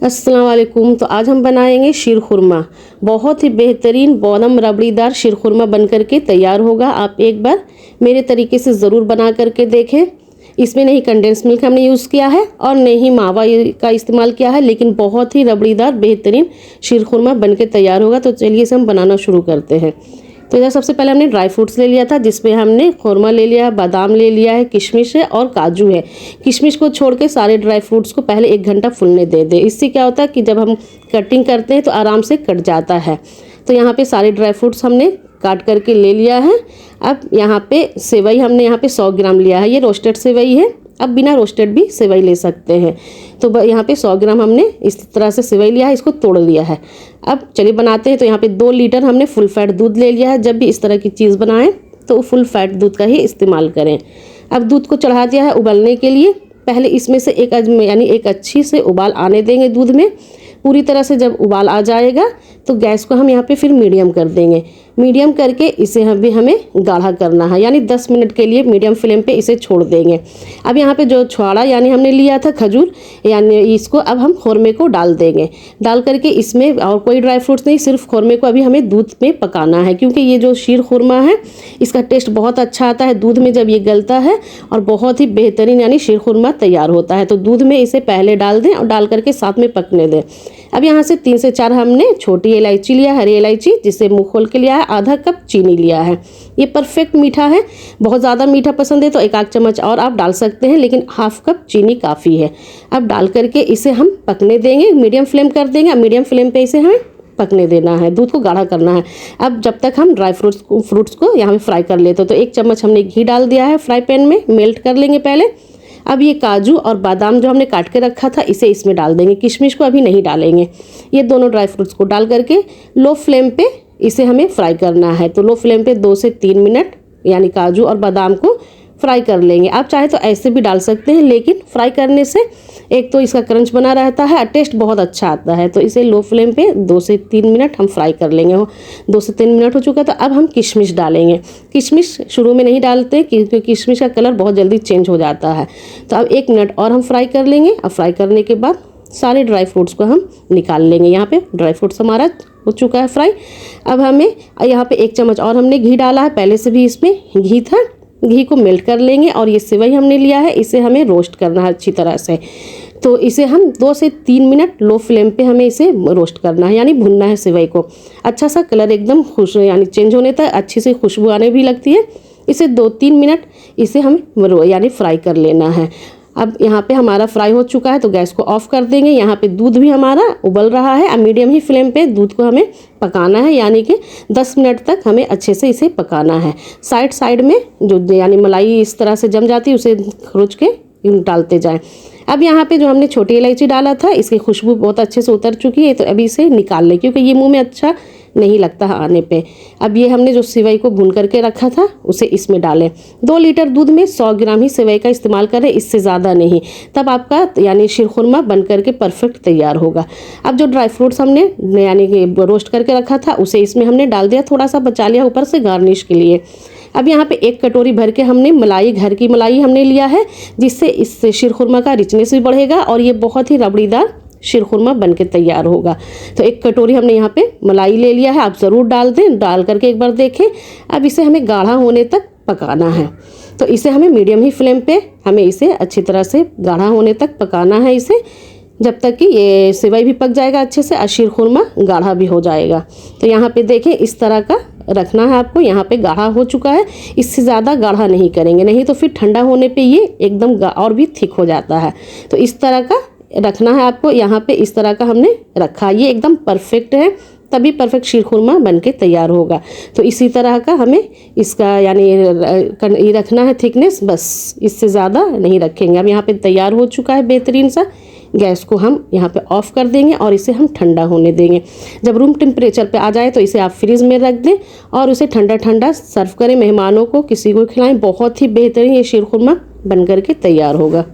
अस्सलाम वालेकुम। तो आज हम बनाएंगे शीर खुरमा। बहुत ही बेहतरीन बॉदम रबड़ीदार शीर खुरमा बन करके तैयार होगा। आप एक बार मेरे तरीके से ज़रूर बना करके देखें। इसमें नहीं कंडेंस मिल्क हमने यूज़ किया है और नहीं मावा का इस्तेमाल किया है, लेकिन बहुत ही रबड़ीदार बेहतरीन शीर खुरमा बन के तैयार होगा। तो चलिए इसे हम बनाना शुरू करते हैं। तो इधर सबसे पहले हमने ड्राई फ्रूट्स ले लिया था, जिसमें हमने खुरमा ले लिया है, बादाम ले लिया है, किशमिश है और काजू है। किशमिश को छोड़ के सारे ड्राई फ्रूट्स को पहले 1 घंटा फूलने दे दे। इससे क्या होता है कि जब हम कटिंग करते हैं तो आराम से कट जाता है। तो यहाँ पे सारे ड्राई फ्रूट्स हमने काट करके ले लिया है। अब यहाँ पे सेवई हमने यहाँ पे 100 ग्राम लिया है। ये रोस्टेड सेवई है, अब बिना रोस्टेड भी सेवई ले सकते हैं। तो यहाँ पे 100 ग्राम हमने इस तरह से सेवई लिया है, इसको तोड़ लिया है। अब चलिए बनाते हैं। तो यहाँ पे 2 लीटर हमने फुल फैट दूध ले लिया है। जब भी इस तरह की चीज़ बनाएं तो फुल फैट दूध का ही इस्तेमाल करें। अब दूध को चढ़ा दिया है उबलने के लिए। पहले इसमें से एक अच्छी से उबाल आने देंगे दूध में। पूरी तरह से जब उबाल आ जाएगा तो गैस को हम यहाँ पे फिर मीडियम कर देंगे। मीडियम करके इसे हमें गाढ़ा करना है, यानी 10 मिनट के लिए मीडियम फ्लेम पे इसे छोड़ देंगे। अब यहाँ पे जो छुआड़ा यानी हमने लिया था खजूर, यानी इसको अब हम खुरमे को डाल देंगे। डाल करके इसमें और कोई ड्राई फ्रूट्स नहीं, सिर्फ खुरमे को अभी हमें दूध में पकाना है, क्योंकि ये जो शीर खुरमा है इसका टेस्ट बहुत अच्छा आता है दूध में जब ये गलता है, और बहुत ही बेहतरीन यानी शीर खुरमा तैयार होता है। तो दूध में इसे पहले डाल दें और डाल करके साथ में पकने दें। अब यहाँ से 3 से 4 हमने छोटी इलायची लिया, हरी इलायची, जिसे मुँह खोल के लिया है। आधा कप चीनी लिया है। ये परफेक्ट मीठा है। बहुत ज़्यादा मीठा पसंद है तो 1 आध चम्मच और आप डाल सकते हैं, लेकिन हाफ कप चीनी काफ़ी है। अब डाल करके इसे हम पकने देंगे, मीडियम फ्लेम कर देंगे। मीडियम फ्लेम पे इसे हमें पकने देना है, दूध को गाढ़ा करना है। अब जब तक हम ड्राई फ्रूट्स को यहाँ पे फ्राई कर लेते हैं। तो 1 चम्मच हमने घी डाल दिया है फ्राई पैन में, मेल्ट कर लेंगे पहले। अब ये काजू और बादाम जो हमने काट के रखा था इसे इसमें डाल देंगे। किशमिश को अभी नहीं डालेंगे। ये दोनों ड्राई फ्रूट्स को डाल करके लो फ्लेम पे इसे हमें फ्राई करना है। तो लो फ्लेम पे 2 से 3 मिनट यानी काजू और बादाम को फ्राई कर लेंगे। आप चाहे तो ऐसे भी डाल सकते हैं, लेकिन फ्राई करने से एक तो इसका क्रंच बना रहता है और टेस्ट बहुत अच्छा आता है। तो इसे लो फ्लेम पे 2 से 3 मिनट हम फ्राई कर लेंगे। 2 से 3 मिनट हो चुका तो अब हम किशमिश डालेंगे। किशमिश शुरू में नहीं डालते क्योंकि किशमिश का कलर बहुत जल्दी चेंज हो जाता है। तो अब 1 मिनट और हम फ्राई कर लेंगे। अब फ्राई करने के बाद सारे ड्राई फ्रूट्स को हम निकाल लेंगे। यहाँ पे ड्राई फ्रूट्स हमारा हो चुका है फ्राई। अब हमें यहाँ पे 1 चम्मच और हमने घी डाला है, पहले से भी इसमें घी था। घी को मेल्ट कर लेंगे और ये सेवई हमने लिया है, इसे हमें रोस्ट करना है अच्छी तरह से। तो इसे हम 2 से 3 मिनट लो फ्लेम पे हमें इसे रोस्ट करना है, यानी भुनना है सेवई को। अच्छा सा कलर एकदम यानी चेंज होने तक अच्छी से खुशबू आने भी लगती है। इसे 2-3 मिनट इसे हमें यानी फ्राई कर लेना है। अब यहाँ पे हमारा फ्राई हो चुका है तो गैस को ऑफ कर देंगे। यहाँ पे दूध भी हमारा उबल रहा है। अब मीडियम ही फ्लेम पे दूध को हमें पकाना है, यानी कि 10 मिनट तक हमें अच्छे से इसे पकाना है। साइड में जो यानी मलाई इस तरह से जम जाती है उसे खरोच के डालते जाएं। अब यहाँ पे जो हमने छोटी इलायची डाला था इसकी खुशबू बहुत अच्छे से उतर चुकी है, तो अभी इसे निकाल लें क्योंकि ये मुँह में अच्छा नहीं लगता है आने पे। अब ये हमने जो सेवई को भून करके रखा था उसे इसमें डालें। 2 लीटर दूध में 100 ग्राम ही सेवई का इस्तेमाल करें, इससे ज़्यादा नहीं। तब आपका यानी शीर खुरमा बन करके परफेक्ट तैयार होगा। अब जो ड्राई फ्रूट्स हमने यानी कि रोस्ट करके रखा था उसे इसमें हमने डाल दिया, थोड़ा सा बचा लिया ऊपर से गार्निश के लिए। अब यहाँ पे 1 कटोरी भर के हमने मलाई, घर की मलाई हमने लिया है, जिससे इस शीर खुरमा का रिचनेस भी बढ़ेगा और ये बहुत ही रबड़ीदार शीर खुरमा बन के तैयार होगा। तो 1 कटोरी हमने यहाँ पे मलाई ले लिया है, आप ज़रूर डाल दें। डाल करके एक बार देखें। अब इसे हमें गाढ़ा होने तक पकाना है। तो इसे हमें मीडियम ही फ्लेम पे हमें इसे अच्छी तरह से गाढ़ा होने तक पकाना है, इसे जब तक कि ये सेवई भी पक जाएगा अच्छे से और शीर खुरमा गाढ़ा भी हो जाएगा। तो यहाँ पे देखें इस तरह का रखना है आपको। यहाँ पे गाढ़ा हो चुका है, इससे ज़्यादा गाढ़ा नहीं करेंगे, नहीं तो फिर ठंडा होने पे ये एकदम और भी थिक हो जाता है। तो इस तरह का रखना है आपको। यहाँ पे इस तरह का हमने रखा, ये एकदम परफेक्ट है, तभी परफेक्ट शीर खुरमा बन के तैयार होगा। तो इसी तरह का हमें इसका यानी ये रखना है थिकनेस, बस इससे ज़्यादा नहीं रखेंगे। अब यहाँ पे तैयार हो चुका है बेहतरीन सा। गैस को हम यहाँ पे ऑफ कर देंगे और इसे हम ठंडा होने देंगे। जब रूम टेम्परेचर पे आ जाए तो इसे आप फ्रीज में रख दें और उसे ठंडा ठंडा सर्व करें। मेहमानों को, किसी को खिलाएं। बहुत ही बेहतरीन ये शीर खुरमा बन करके तैयार होगा।